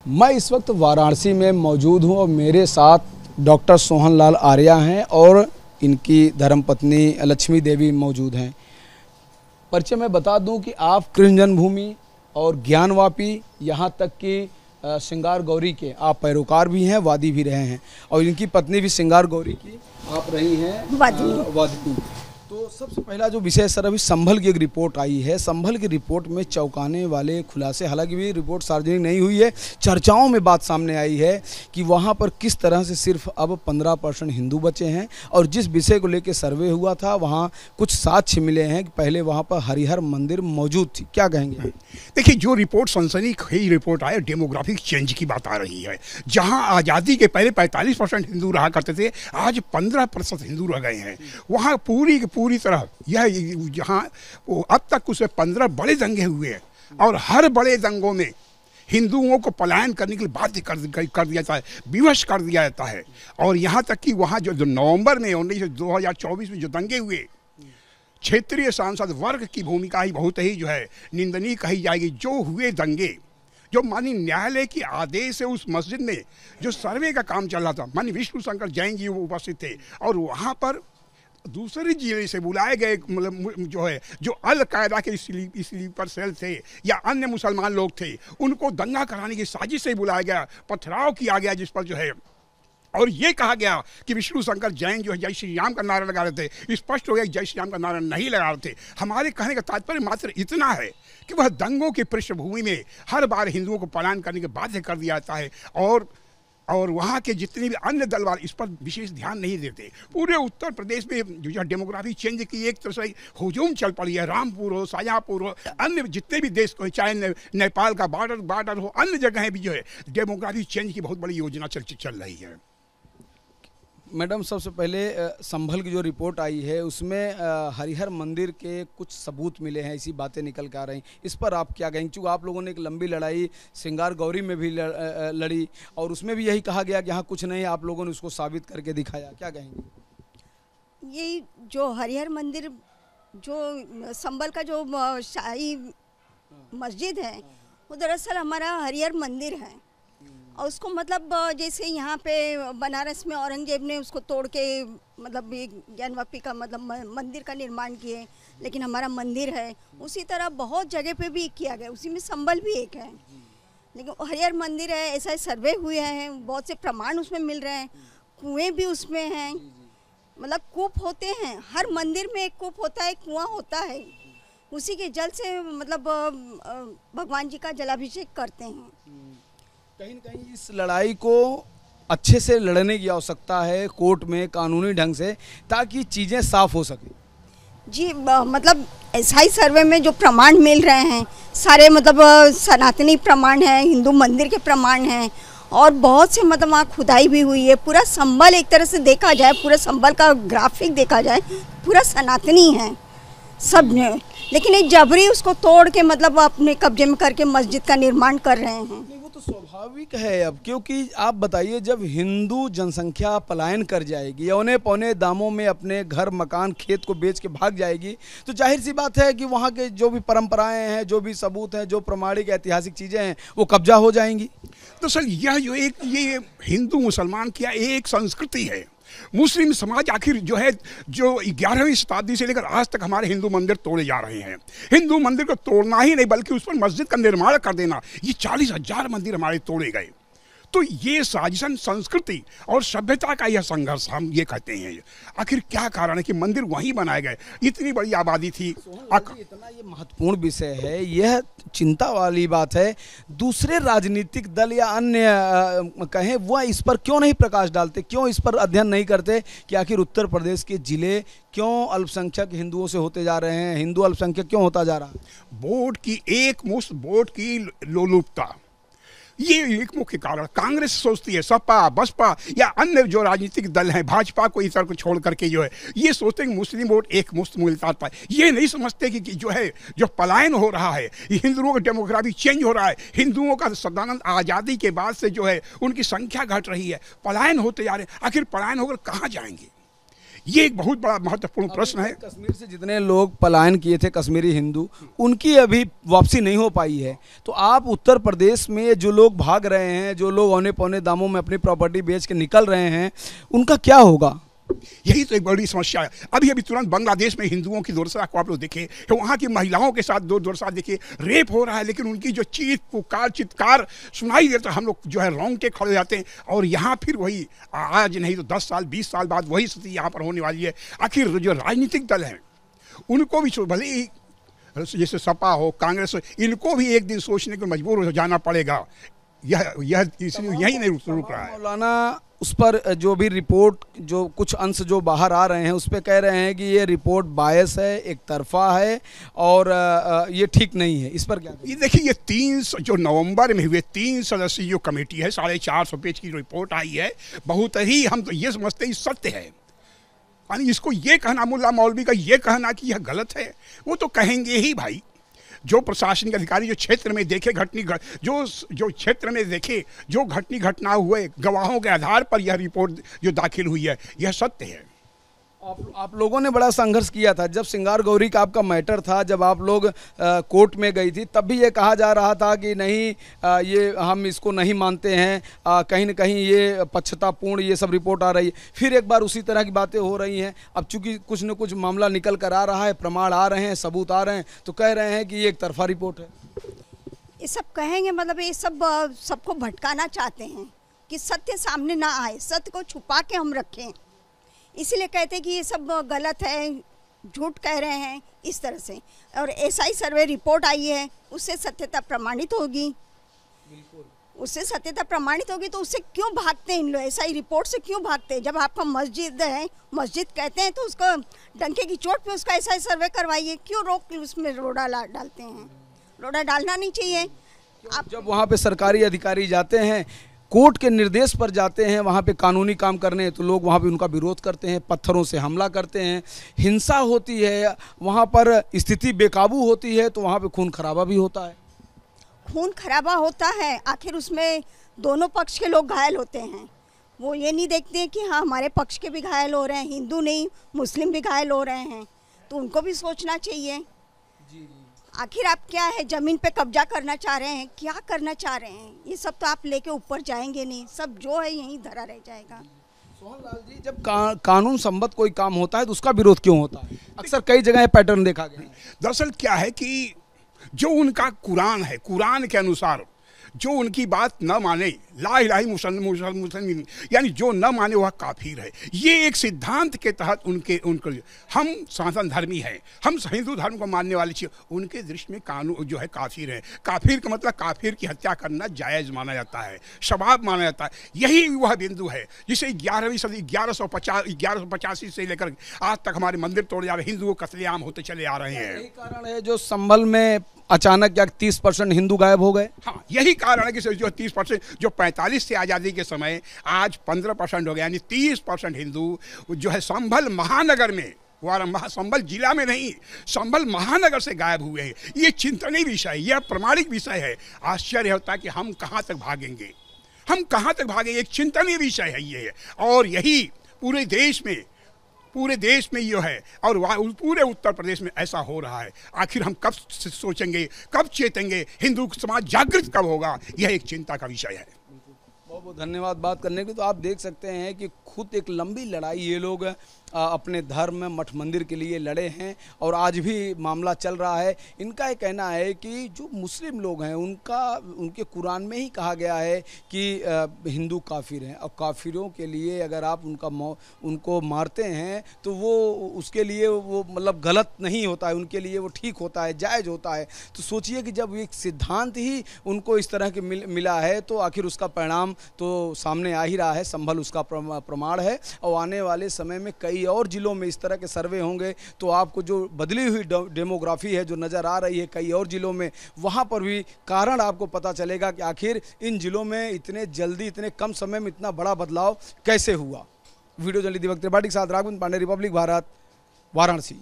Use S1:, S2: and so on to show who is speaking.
S1: मैं इस वक्त वाराणसी में मौजूद हूं और मेरे साथ डॉक्टर सोहन लाल आर्या हैं और इनकी धर्मपत्नी लक्ष्मी देवी मौजूद हैं। परिचय मैं बता दूं कि आप कृष्ण जन्मभूमि और ज्ञानवापी यहाँ तक कि श्रृंगार गौरी के आप पैरोकार भी हैं, वादी भी रहे हैं और इनकी पत्नी भी श्रृंगार गौरी की आप रही हैं वादी। तो सबसे पहला जो विषय सर, अभी संभल की एक रिपोर्ट आई है। संभल की रिपोर्ट में चौंकाने वाले खुलासे, हालांकि भी रिपोर्ट सार्वजनिक नहीं हुई है, चर्चाओं में बात सामने आई है कि वहां पर किस तरह से सिर्फ अब 15% हिंदू बचे हैं और जिस विषय को लेकर सर्वे हुआ था वहां कुछ साक्ष्य मिले हैं कि पहले वहां पर हरिहर मंदिर मौजूद थी। क्या कहेंगे?
S2: देखिए, जो रिपोर्ट सनसनीखेज रिपोर्ट आई, डेमोग्राफिक चेंज की बात आ रही है। जहां आज़ादी के पहले 45% हिंदू रहा करते थे, आज 15% हिंदू रह गए हैं। वहां पूरी तरह यह जहां अब तक उसमें 15 बड़े दंगे हुए हैं और हर बड़े दंगों में हिंदुओं को पलायन करने के लिए बाध्य कर दिया जाता है, विवश कर दिया जाता है। और यहाँ तक कि वहाँ जो नवंबर में 2024 में जो दंगे हुए, क्षेत्रीय सांसद वर्ग की भूमिका ही बहुत ही जो है निंदनीय कही जाएगी। जो हुए दंगे, जो माननीय न्यायालय की आदेश से उस मस्जिद में जो सर्वे का काम चल रहा था, माननीय विष्णु शंकर जैन जी वो उपस्थित थे और वहाँ पर दूसरे जिले से बुलाए गए मतलब जो है जो अल कायदा के स्लीपर सेल थे या अन्य मुसलमान लोग थे, उनको दंगा कराने की साजिश से बुलाया गया, पथराव किया गया, जिस पर जो है और ये कहा गया कि विष्णु शंकर जैन जो है जय श्री राम का नारा लगा रहे थे। स्पष्ट हो गया जय श्री राम का नारा नहीं लगा रहे थे। हमारे कहने का तात्पर्य मात्र इतना है कि वह दंगों की पृष्ठभूमि में हर बार हिंदुओं को पलायन करने के बाध्य कर दिया जाता है और वहाँ के जितने भी अन्य दल वाले इस पर विशेष ध्यान नहीं देते। पूरे उत्तर प्रदेश में जो डेमोग्राफी चेंज की एक तरह से हुजूम चल पड़ी है। रामपुर हो, शाहजहाँपुर हो, अन्य जितने भी देश को, चाहे नेपाल का बॉर्डर हो, अन्य जगहें भी जो है डेमोग्राफी चेंज की बहुत बड़ी योजना चल रही है।
S1: मैडम, सबसे पहले संभल की जो रिपोर्ट आई है उसमें हरिहर मंदिर के कुछ सबूत मिले हैं, ऐसी बातें निकल कर आ रही। इस पर आप क्या कहेंगे? चूँकि आप लोगों ने एक लंबी लड़ाई श्रृंगार गौरी में भी लड़ी और उसमें भी यही कहा गया कि यहाँ कुछ नहीं, आप लोगों ने उसको साबित करके दिखाया। क्या कहेंगे?
S3: ये जो हरिहर मंदिर, जो संभल का जो शाही मस्जिद है, वो दरअसल हमारा हरिहर मंदिर है और उसको मतलब जैसे यहाँ पे बनारस में औरंगजेब ने उसको तोड़ के मतलब ज्ञानवापी का मतलब मंदिर का निर्माण किए, लेकिन हमारा मंदिर है। उसी तरह बहुत जगह पे भी किया गया, उसी में संभल भी एक है, लेकिन हरिहर मंदिर है। ऐसा सर्वे हुए हैं, बहुत से प्रमाण उसमें मिल रहे हैं, कुएँ भी उसमें हैं, मतलब कूप होते हैं, हर मंदिर में एक कूप होता है, कुआँ होता है, उसी के जल से मतलब भगवान जी का जलाभिषेक करते हैं।
S1: कहीं न कहीं इस लड़ाई को अच्छे से लड़ने की आवश्यकता है कोर्ट में, कानूनी ढंग से, ताकि चीज़ें साफ हो सके।
S3: जी, मतलब ईसाई सर्वे में जो प्रमाण मिल रहे हैं सारे मतलब सनातनी प्रमाण हैं, हिंदू मंदिर के प्रमाण हैं और बहुत से मतलब वहाँ खुदाई भी हुई है। पूरा संभल एक तरह से देखा जाए, पूरा संभल का ग्राफिक देखा जाए, पूरा सनातनी है सब ने, लेकिन एक जबरी उसको तोड़ के मतलब अपने कब्जे में करके मस्जिद का निर्माण कर रहे हैं।
S1: वो तो स्वाभाविक है अब, क्योंकि आप बताइए, जब हिंदू जनसंख्या पलायन कर जाएगी, औने पौने दामों में अपने घर मकान खेत को बेच के भाग जाएगी, तो जाहिर सी बात है कि वहाँ के जो भी परंपराएं हैं, जो भी सबूत हैं, जो प्रमाणिक ऐतिहासिक चीज़ें हैं, वो कब्जा हो जाएंगी।
S2: तो सर, यह जो ये हिंदू मुसलमान की एक संस्कृति है। मुस्लिम समाज आखिर जो है जो 11वीं शताब्दी से लेकर आज तक हमारे हिंदू मंदिर तोड़े जा रहे हैं। हिंदू मंदिर को तोड़ना ही नहीं बल्कि उस पर मस्जिद का निर्माण कर देना, ये 40,000 मंदिर हमारे तोड़े गए। तो ये साजिशन संस्कृति और सभ्यता का यह संघर्ष हम ये कहते हैं। आखिर क्या कारण है कि मंदिर वहीं बनाए गए? इतनी बड़ी आबादी थी।
S1: इतना ये महत्वपूर्ण विषय है, यह चिंता वाली बात है। दूसरे राजनीतिक दल या अन्य कहें, वह इस पर क्यों नहीं प्रकाश डालते, क्यों इस पर अध्ययन नहीं करते कि आखिर उत्तर प्रदेश के जिले क्यों अल्पसंख्यक हिंदुओं से होते जा रहे हैं, हिंदू अल्पसंख्यक क्यों होता जा रहा है?
S2: वोट की एकमुश्त वोट की लोलुपता, ये एक मुख्य कारण। कांग्रेस सोचती है, सपा बसपा या अन्य जो राजनीतिक दल हैं, भाजपा को इतर को छोड़ करके जो है ये सोचते हैं कि मुस्लिम वोट एक मुफ्त मिलता है। ये नहीं समझते कि जो है जो पलायन हो रहा है, हिंदुओं का डेमोग्राफी चेंज हो रहा है, हिंदुओं का सदानंद आज़ादी के बाद से जो है उनकी संख्या घट रही है, पलायन होते जा रहे हैं। आखिर पलायन होकर कहाँ जाएंगे? ये एक बहुत बड़ा महत्वपूर्ण प्रश्न है।
S1: कश्मीर से जितने लोग पलायन किए थे कश्मीरी हिंदू, उनकी अभी वापसी नहीं हो पाई है, तो आप उत्तर प्रदेश में जो लोग भाग रहे हैं, जो लोग औने पौने दामों में अपनी प्रॉपर्टी बेच के निकल रहे हैं, उनका क्या होगा?
S2: यही तो एक बड़ी समस्या है। अभी अभी तुरंत बांग्लादेश में हिंदुओं की दुर्दशा को आप लोग देखें, तो वहाँ की महिलाओं के साथ दुर्दशा देखिए, रेप हो रहा है, लेकिन उनकी जो चीख पुकार चित्कार सुनाई देता है, हम लोग जो है रोंगटे खड़े जाते हैं। और यहाँ फिर वही आज नहीं तो 10 साल 20 साल बाद वही स्थिति यहाँ पर होने वाली है। आखिर जो राजनीतिक दल हैं उनको भी भले ही जैसे सपा हो, कांग्रेस हो, इनको भी एक दिन सोचने को मजबूर हो जाना पड़ेगा। यह इसलिए यही नहीं रुक रहा है।
S1: मौलाना, उस पर जो भी रिपोर्ट, जो कुछ अंश जो बाहर आ रहे हैं, उस पर कह रहे हैं कि ये रिपोर्ट बायस है, एक तरफा है और ये ठीक नहीं है। इस पर क्या?
S2: ये देखिए, ये 3 जो नवंबर में हुए 3 सदस्यीय जो कमेटी है, 450 पेज की जो रिपोर्ट आई है, बहुत ही हम तो ये समझते हैं सत्य है। यानी इसको ये कहना, मुल्ला मौलवी का ये कहना कि यह गलत है, वो तो कहेंगे ही भाई। जो प्रशासनिक अधिकारी जो क्षेत्र में देखे जो क्षेत्र में देखे जो घटना हुए, गवाहों के आधार पर यह रिपोर्ट जो दाखिल हुई है, यह सत्य है।
S1: आप लोगों ने बड़ा संघर्ष किया था जब सिंगार गौरी का आपका मैटर था, जब आप लोग कोर्ट में गई थी, तब भी ये कहा जा रहा था कि नहीं, ये हम इसको नहीं मानते हैं, कहीं न कहीं ये पक्षतापूर्ण ये सब रिपोर्ट आ रही है। फिर एक बार उसी तरह की बातें हो रही हैं। अब चूंकि कुछ न कुछ मामला निकल कर आ रहा है, प्रमाण आ रहे हैं, सबूत आ रहे हैं, तो कह रहे हैं कि ये एक तरफा रिपोर्ट है।
S3: ये सब कहेंगे मतलब ये सब सबको भटकाना चाहते हैं कि सत्य सामने ना आए, सत्य को छुपा के हम रखें, इसीलिए कहते हैं कि ये सब गलत है, झूठ कह रहे हैं इस तरह से। और एसआई सर्वे रिपोर्ट आई है, उससे सत्यता प्रमाणित होगी। उससे सत्यता प्रमाणित होगी तो उससे क्यों भागते हैं इन लोग? एसआई रिपोर्ट से क्यों भागते हैं? जब आपका मस्जिद है, मस्जिद कहते हैं, तो उसको डंके की चोट पे उसका एसआई सर्वे करवाइए। क्यों रोक उसमें रोड़ा डालते हैं? रोड़ा डालना नहीं चाहिए।
S1: आप जब वहाँ पे सरकारी अधिकारी जाते हैं, कोर्ट के निर्देश पर जाते हैं वहाँ पे कानूनी काम करने, तो लोग वहाँ पे उनका विरोध करते हैं, पत्थरों से हमला करते हैं, हिंसा होती है, वहाँ पर स्थिति बेकाबू होती है, तो वहाँ पे खून खराबा भी होता है।
S3: खून खराबा होता है, आखिर उसमें दोनों पक्ष के लोग घायल होते हैं। वो ये नहीं देखते हैं कि हाँ हमारे पक्ष के भी घायल हो रहे हैं, हिंदू नहीं मुस्लिम भी घायल हो रहे हैं, तो उनको भी सोचना चाहिए। आखिर आप क्या है, ज़मीन पे कब्जा करना चाह रहे हैं, क्या करना चाह रहे हैं? ये सब तो आप लेके ऊपर जाएंगे नहीं, सब जो है यहीं धरा रह जाएगा।
S1: सोहन लाल जी, जब कानून संबद्ध कोई काम होता है तो उसका विरोध क्यों होता है? अक्सर कई जगह पैटर्न देखा गया है।
S2: दरअसल क्या है कि जो उनका कुरान है, कुरान के अनुसार जो उनकी बात न माने, ला इलाहा मुसलमान, यानी जो न माने वह काफिर है। ये एक सिद्धांत के तहत उनके हम सनातन धर्मी हैं, हम हिंदू धर्म को मानने वाले चीज, उनके दृष्टि में कानून जो है काफिर है। काफिर का मतलब काफिर की हत्या करना जायज़ माना जाता है, शबाब माना जाता है। यही वह बिंदु है जिसे 11वीं सदी 1185 से लेकर आज तक हमारे मंदिर तोड़े जा रहे, हिंदुओं कत्लेआम होते चले आ रहे हैं।
S1: यही कारण है जो संभल में अचानक क्या 30% हिंदू गायब हो गए।
S2: हाँ, यही कारण है कि जो 30%, जो 45 से आज़ादी के समय आज 15% हो गया, यानी 30% हिंदू जो है संभल महानगर में, संभल जिला में नहीं, संभल महानगर से गायब हुए हैं। ये चिंतनीय विषय, यह प्रमाणिक विषय है। आश्चर्य होता है कि हम कहाँ तक भागेंगे, हम कहाँ तक भागेंगे। एक चिंतनीय विषय है ये, और यही पूरे देश में ये है, और पूरे उत्तर प्रदेश में ऐसा हो रहा है। आखिर हम कब सोचेंगे, कब चेतेंगे, हिंदू समाज जागृत कब होगा, यह एक चिंता का विषय है।
S1: बहुत बहुत धन्यवाद बात करने के। तो आप देख सकते हैं कि खुद एक लंबी लड़ाई ये लोग अपने धर्म मठ मंदिर के लिए लड़े हैं, और आज भी मामला चल रहा है। इनका ये कहना है कि जो मुस्लिम लोग हैं उनके कुरान में ही कहा गया है कि हिंदू काफिर हैं, और काफिरों के लिए अगर आप उनको मारते हैं तो वो उसके लिए वो मतलब गलत नहीं होता है, उनके लिए वो ठीक होता है, जायज़ होता है। तो सोचिए कि जब एक सिद्धांत ही उनको इस तरह के मिला है, तो आखिर उसका परिणाम तो सामने आ ही रहा है। संभल उसका प्रमाण है, और आने वाले समय में कई और जिलों में इस तरह के सर्वे होंगे, तो आपको जो बदली हुई डेमोग्राफी है जो नज़र आ रही है कई और जिलों में, वहाँ पर भी कारण आपको पता चलेगा कि आखिर इन जिलों में इतने जल्दी, इतने कम समय में इतना बड़ा बदलाव कैसे हुआ। वीडियो जर्नलिस्ट दिवक त्रिपाठी के साथ राघवेंद्र पांडे, रिपब्लिक भारत, वाराणसी।